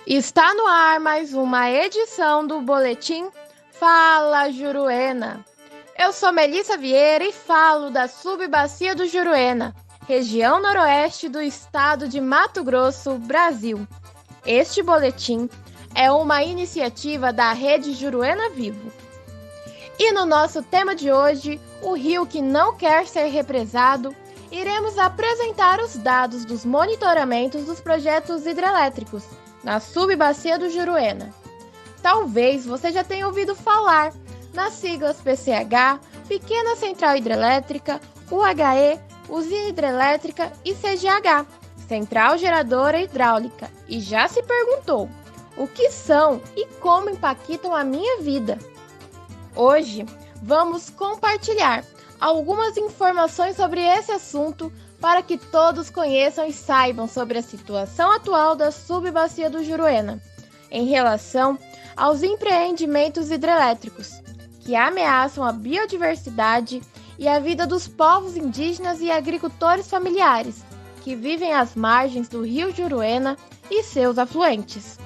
Está no ar mais uma edição do Boletim Fala Juruena. Eu sou Melissa Vieira e falo da Subbacia do Juruena, região noroeste do estado de Mato Grosso, Brasil. Este boletim é uma iniciativa da Rede Juruena Vivo. E no nosso tema de hoje, o rio que não quer ser represado, iremos apresentar os dados dos monitoramentos dos projetos hidrelétricos na Subbacia do Juruena. Talvez você já tenha ouvido falar nas siglas PCH, Pequena Central Hidrelétrica, UHE, Usina Hidrelétrica e CGH, Central Geradora Hidráulica, e já se perguntou o que são e como impactam a minha vida. Hoje vamos compartilhar algumas informações sobre esse assunto para que todos conheçam e saibam sobre a situação atual da Subbacia do Juruena em relação aos empreendimentos hidrelétricos que ameaçam a biodiversidade e a vida dos povos indígenas e agricultores familiares que vivem às margens do rio Juruena e seus afluentes.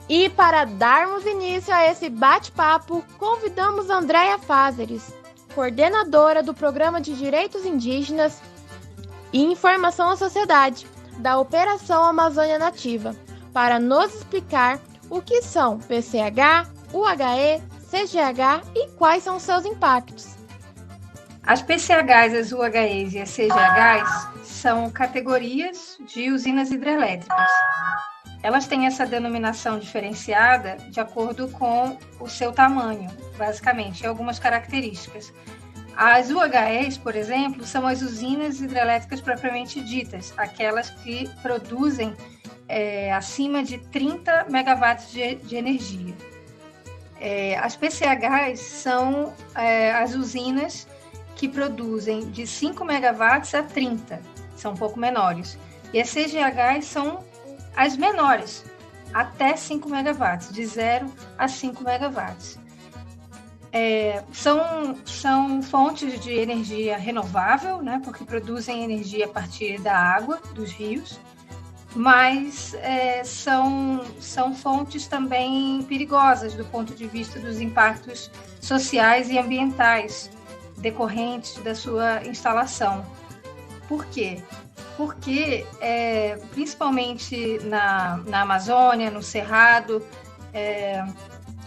E para darmos início a esse bate-papo, convidamos Andréia Fázeres, coordenadora do Programa de Direitos Indígenas e Informação à Sociedade da Operação Amazônia Nativa, para nos explicar o que são PCH, UHE, CGH e quais são seus impactos. As PCHs, as UHEs e as CGHs são categorias de usinas hidrelétricas. Elas têm essa denominação diferenciada de acordo com o seu tamanho, basicamente, e algumas características. As UHEs, por exemplo, são as usinas hidrelétricas propriamente ditas, aquelas que produzem acima de 30 megawatts de energia. As PCHs são as usinas que produzem de 5 megawatts a 30, são um pouco menores. E as CGHs são as menores, até 5 megawatts, de 0 a 5 megawatts. São fontes de energia renovável, né, porque produzem energia a partir da água, dos rios, mas são fontes também perigosas do ponto de vista dos impactos sociais e ambientais decorrentes da sua instalação. Por quê? Porque, principalmente na Amazônia, no Cerrado,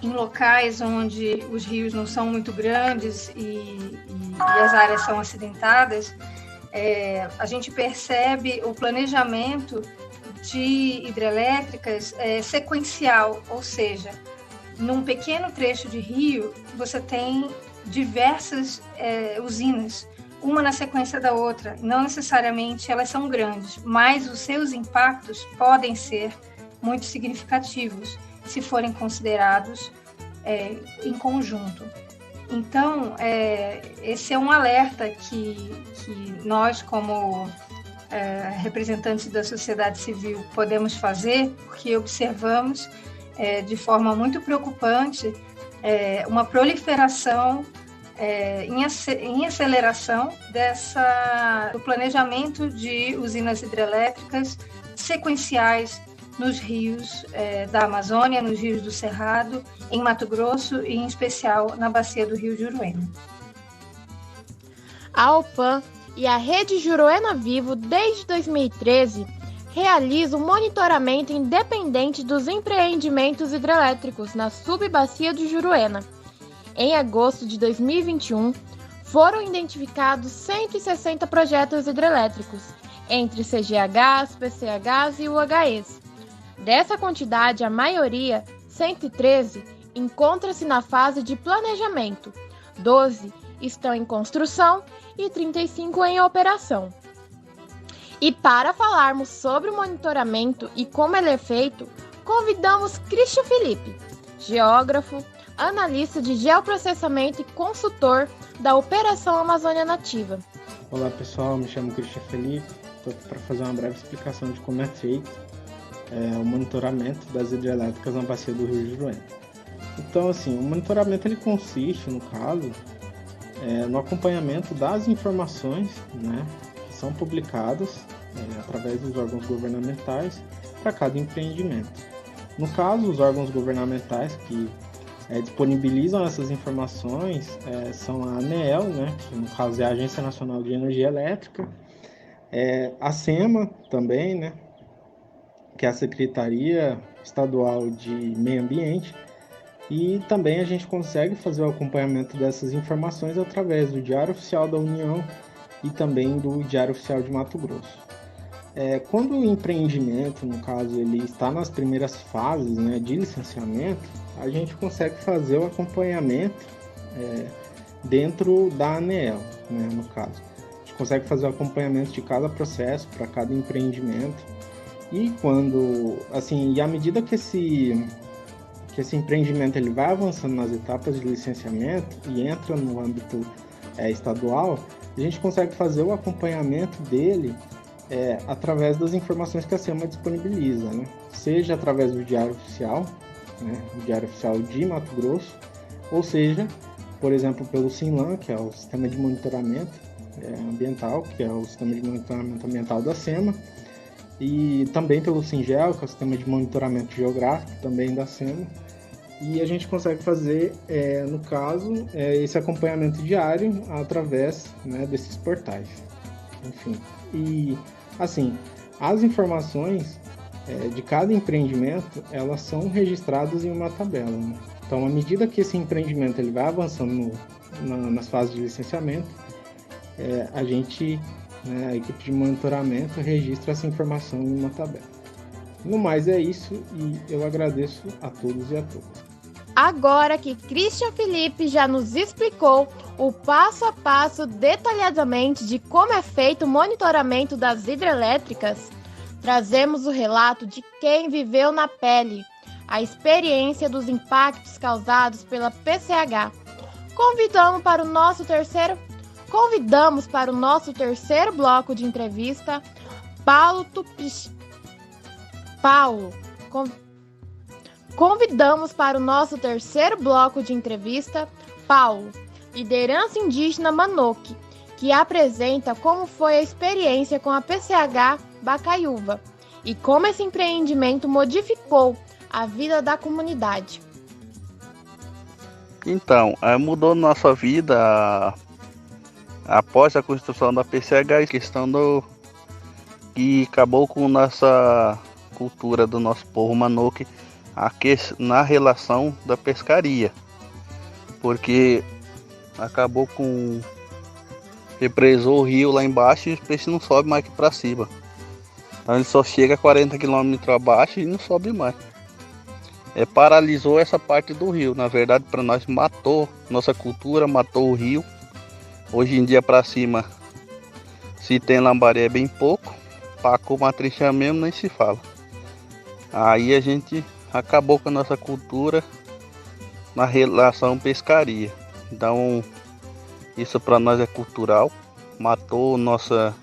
em locais onde os rios não são muito grandes e as áreas são acidentadas, a gente percebe o planejamento de hidrelétricas sequencial, ou seja, num pequeno trecho de rio, você tem diversas usinas, uma na sequência da outra. Não necessariamente elas são grandes, mas os seus impactos podem ser muito significativos se forem considerados em conjunto. Então, esse é um alerta que nós, como representantes da sociedade civil, podemos fazer, porque observamos de forma muito preocupante uma proliferação em aceleração do planejamento de usinas hidrelétricas sequenciais nos rios da Amazônia, nos rios do Cerrado, em Mato Grosso e, em especial, na bacia do rio Juruena. A OPAN e a Rede Juruena Vivo, desde 2013, realiza um monitoramento independente dos empreendimentos hidrelétricos na Subbacia do Juruena. Em agosto de 2021, foram identificados 160 projetos hidrelétricos, entre CGHs, PCHs e UHEs. Dessa quantidade, a maioria, 113, encontra-se na fase de planejamento, 12 estão em construção e 35 em operação. E para falarmos sobre o monitoramento e como ele é feito, convidamos Christian Felipe, geógrafo, analista de geoprocessamento e consultor da Operação Amazônia Nativa. Olá pessoal, me chamo Christian Felipe, estou aqui para fazer uma breve explicação de como é feito o monitoramento das hidrelétricas na bacia do rio Juruena. Então, assim, o monitoramento ele consiste, no caso, no acompanhamento das informações, né, que são publicadas através dos órgãos governamentais para cada empreendimento. No caso, os órgãos governamentais que disponibilizam essas informações são a ANEEL, né, que no caso é a Agência Nacional de Energia Elétrica, a SEMA também, né, que é a Secretaria Estadual de Meio Ambiente, e também a gente consegue fazer o acompanhamento dessas informações através do Diário Oficial da União e também do Diário Oficial de Mato Grosso. Quando o empreendimento, no caso, ele está nas primeiras fases, né, de licenciamento, a gente consegue fazer o acompanhamento dentro da ANEEL, né, no caso. A gente consegue fazer o acompanhamento de cada processo para cada empreendimento. E à medida que esse empreendimento ele vai avançando nas etapas de licenciamento e entra no âmbito estadual, a gente consegue fazer o acompanhamento dele através das informações que a SEMA disponibiliza, né? Seja através do Diário Oficial, né? O Diário Oficial de Mato Grosso, ou seja, por exemplo, pelo SINLAM, que é o Sistema de Monitoramento Ambiental, que é o Sistema de Monitoramento Ambiental da SEMA, e também pelo SINGEL, que é o Sistema de Monitoramento Geográfico, também da SEMA. E a gente consegue fazer, no caso, esse acompanhamento diário através, né, desses portais. Enfim, e assim, as informações de cada empreendimento, elas são registradas em uma tabela, né? Então, à medida que esse empreendimento ele vai avançando nas fases de licenciamento, a equipe de monitoramento registra essa informação em uma tabela. No mais é isso, e eu agradeço a todos e a todas. Agora que Christian Felipe já nos explicou o passo a passo detalhadamente de como é feito o monitoramento das hidrelétricas, trazemos o relato de quem viveu na pele a experiência dos impactos causados pela PCH. Convidamos para o nosso terceiro bloco de entrevista Convidamos para o nosso terceiro bloco de entrevista Paulo, liderança indígena Manoque, que apresenta como foi a experiência com a PCH Bacaiúva e como esse empreendimento modificou a vida da comunidade. Então, mudou nossa vida após a construção da PCH, a questão que acabou com nossa cultura do nosso povo Manoque na relação da pescaria, porque acabou represou o rio lá embaixo e os peixes não sobem mais aqui para cima. Então ele só chega a 40 km abaixo e não sobe mais. Paralisou essa parte do rio. Na verdade, para nós matou nossa cultura, matou o rio. Hoje em dia para cima, se tem lambari é bem pouco, pacu, matrincha mesmo nem se fala. Aí a gente acabou com a nossa cultura na relação pescaria. Então isso para nós é cultural, matou nossa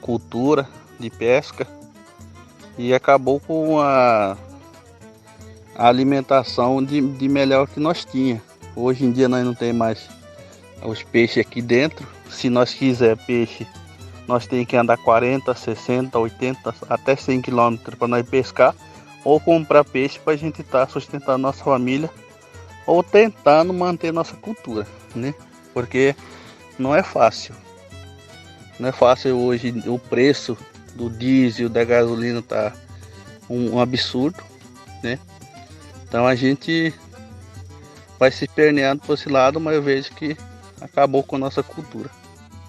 cultura de pesca e acabou com a alimentação de melhor que nós tinha. Hoje em dia nós não tem mais os peixes aqui dentro. Se nós quiser peixe, nós tem que andar 40, 60, 80, até 100 km para nós pescar ou comprar peixe para a gente estar sustentando nossa família ou tentando manter nossa cultura, né? Porque não é fácil. Não é fácil hoje, o preço do diesel, da gasolina tá um absurdo, né? Então a gente vai se perneando por esse lado, mas eu vejo que acabou com a nossa cultura.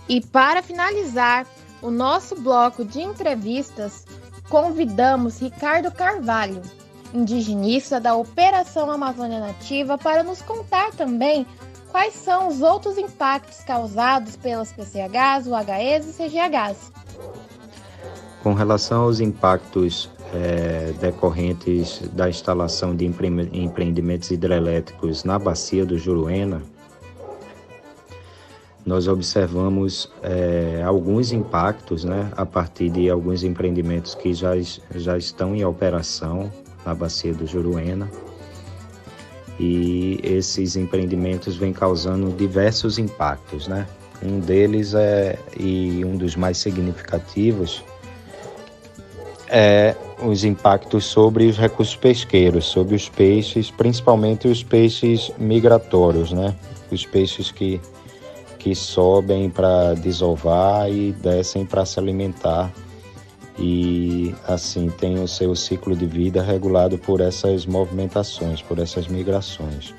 E para finalizar o nosso bloco de entrevistas, convidamos Ricardo Carvalho, indigenista da Operação Amazônia Nativa, para nos contar também quais são os outros impactos causados pelas PCHs, UHEs e CGHs. Com relação aos impactos decorrentes da instalação de empreendimentos hidrelétricos na bacia do Juruena, nós observamos alguns impactos, né, a partir de alguns empreendimentos que já estão em operação na bacia do Juruena. E esses empreendimentos vêm causando diversos impactos, né? Um deles e um dos mais significativos é os impactos sobre os recursos pesqueiros, sobre os peixes, principalmente os peixes migratórios, né? Os peixes que sobem para desovar e descem para se alimentar e assim tem o seu ciclo de vida regulado por essas movimentações, por essas migrações.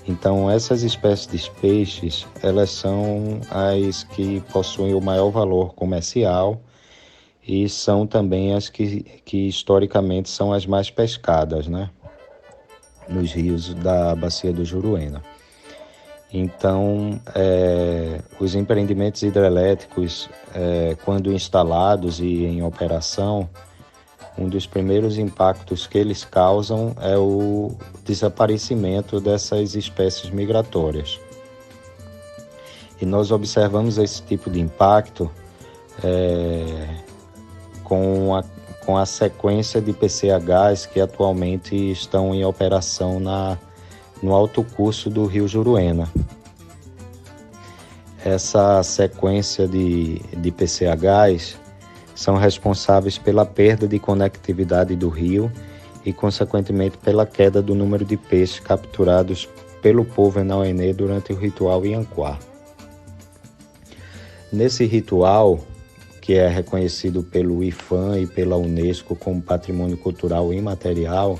Então essas espécies de peixes, elas são as que possuem o maior valor comercial e são também as que historicamente são as mais pescadas, né? Nos rios da bacia do Juruena. Então, os empreendimentos hidrelétricos, quando instalados e em operação, um dos primeiros impactos que eles causam é o desaparecimento dessas espécies migratórias. E nós observamos esse tipo de impacto com a sequência de PCHs que atualmente estão em operação no alto curso do rio Juruena. Essa sequência de PCHs são responsáveis pela perda de conectividade do rio e, consequentemente, pela queda do número de peixes capturados pelo povo Enauenê durante o ritual Ianquá. Nesse ritual, que é reconhecido pelo IFAM e pela Unesco como Patrimônio Cultural Imaterial,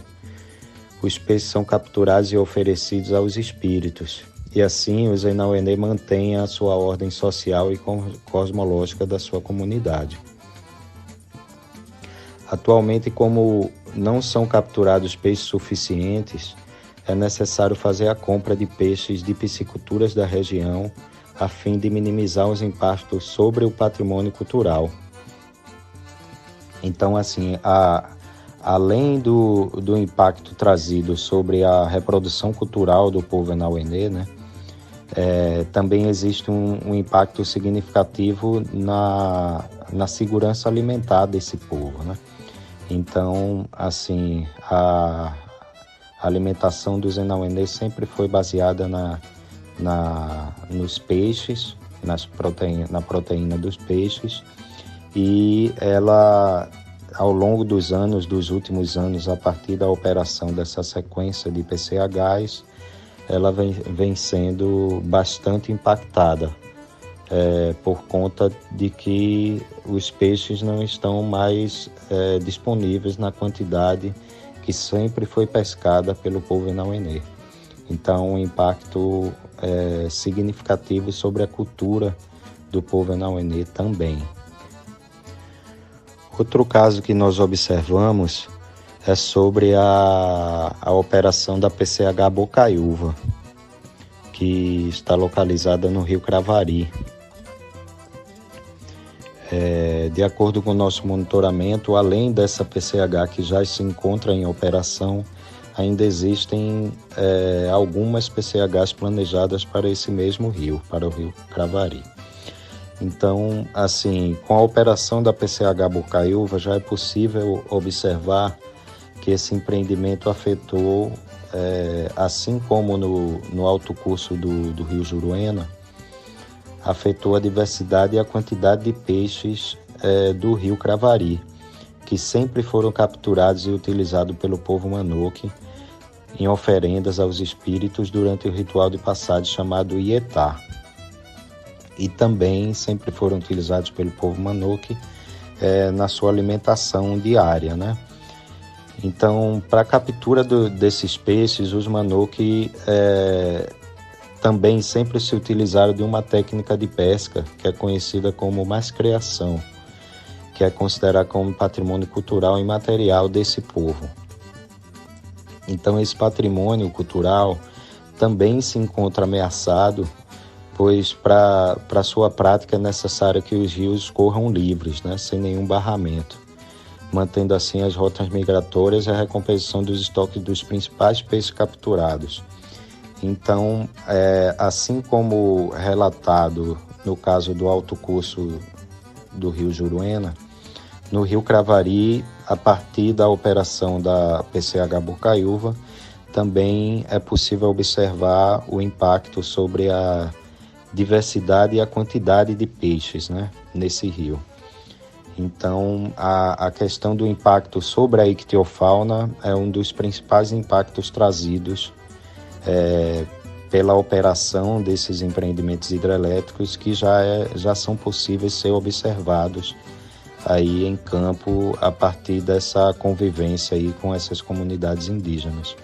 os peixes são capturados e oferecidos aos espíritos, e assim os Enauenê mantêm a sua ordem social e cosmológica da sua comunidade. Atualmente, como não são capturados peixes suficientes, é necessário fazer a compra de peixes de pisciculturas da região a fim de minimizar os impactos sobre o patrimônio cultural. Então, assim, além do impacto trazido sobre a reprodução cultural do povo Enauenê, né, também existe um impacto significativo na segurança alimentar desse povo, né? Então, assim, a alimentação dos Enauenê sempre foi baseada nos peixes, na proteína dos peixes, e ela, ao longo dos últimos anos, a partir da operação dessa sequência de PCHs, ela vem sendo bastante impactada, por conta de que os peixes não estão mais disponíveis na quantidade que sempre foi pescada pelo povo Enauenê. Então, um impacto significativo sobre a cultura do povo Enauenê também. Outro caso que nós observamos é sobre a operação da PCH Bocaiúva, que está localizada no Rio Cravari. De acordo com o nosso monitoramento, além dessa PCH que já se encontra em operação, ainda existem algumas PCHs planejadas para esse mesmo rio, para o Rio Cravari. Então, assim, com a operação da PCH Bocaiúva, já é possível observar que esse empreendimento afetou, assim como no alto curso do rio Juruena, afetou a diversidade e a quantidade de peixes do rio Cravari, que sempre foram capturados e utilizados pelo povo Manoque em oferendas aos espíritos durante o ritual de passagem chamado Ietá. E também sempre foram utilizados pelo povo Manoque na sua alimentação diária, né? Então, para a captura desses peixes, os Manoque também sempre se utilizaram de uma técnica de pesca que é conhecida como mascreação, que é considerada como patrimônio cultural imaterial desse povo. Então, esse patrimônio cultural também se encontra ameaçado, pois para sua prática é necessário que os rios corram livres, né, sem nenhum barramento, mantendo assim as rotas migratórias e a recomposição dos estoques dos principais peixes capturados. Então, assim como relatado no caso do alto curso do rio Juruena, no rio Cravari, a partir da operação da PCH Bocaiúva, também é possível observar o impacto sobre a diversidade e a quantidade de peixes, né, nesse rio. Então, a questão do impacto sobre a ictiofauna é um dos principais impactos trazidos pela operação desses empreendimentos hidrelétricos que já são possíveis ser observados aí em campo a partir dessa convivência aí com essas comunidades indígenas.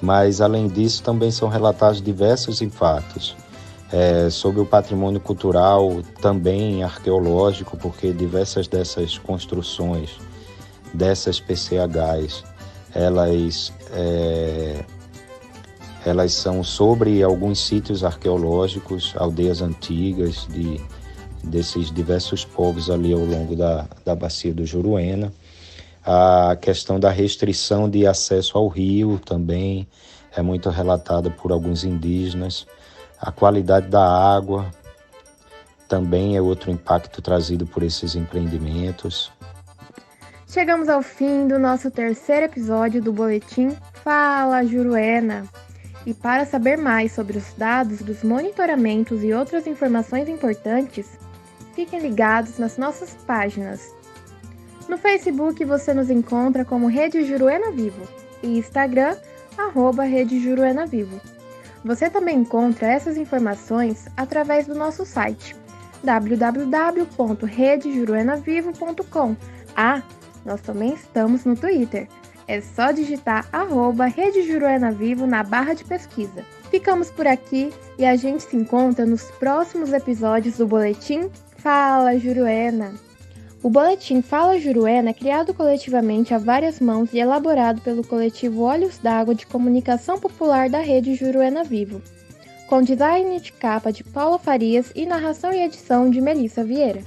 Mas, além disso, também são relatados diversos impactos sobre o patrimônio cultural, também arqueológico, porque diversas dessas construções, dessas PCHs, elas são sobre alguns sítios arqueológicos, aldeias antigas desses diversos povos ali ao longo da bacia do Juruena. A questão da restrição de acesso ao rio também é muito relatada por alguns indígenas. A qualidade da água também é outro impacto trazido por esses empreendimentos. Chegamos ao fim do nosso terceiro episódio do Boletim Fala Juruena. E para saber mais sobre os dados dos monitoramentos e outras informações importantes, fiquem ligados nas nossas páginas. No Facebook você nos encontra como Rede Juruena Vivo e Instagram, @Rede Juruena Vivo. Você também encontra essas informações através do nosso site www.redejuruenavivo.com. Nós também estamos no Twitter. É só digitar @Rede Juruena Vivo na barra de pesquisa. Ficamos por aqui e a gente se encontra nos próximos episódios do Boletim Fala Juruena. O Boletim Fala Juruena é criado coletivamente a várias mãos e elaborado pelo coletivo Olhos d'Água de Comunicação Popular da Rede Juruena Vivo, com design de capa de Paula Farias e narração e edição de Melissa Vieira.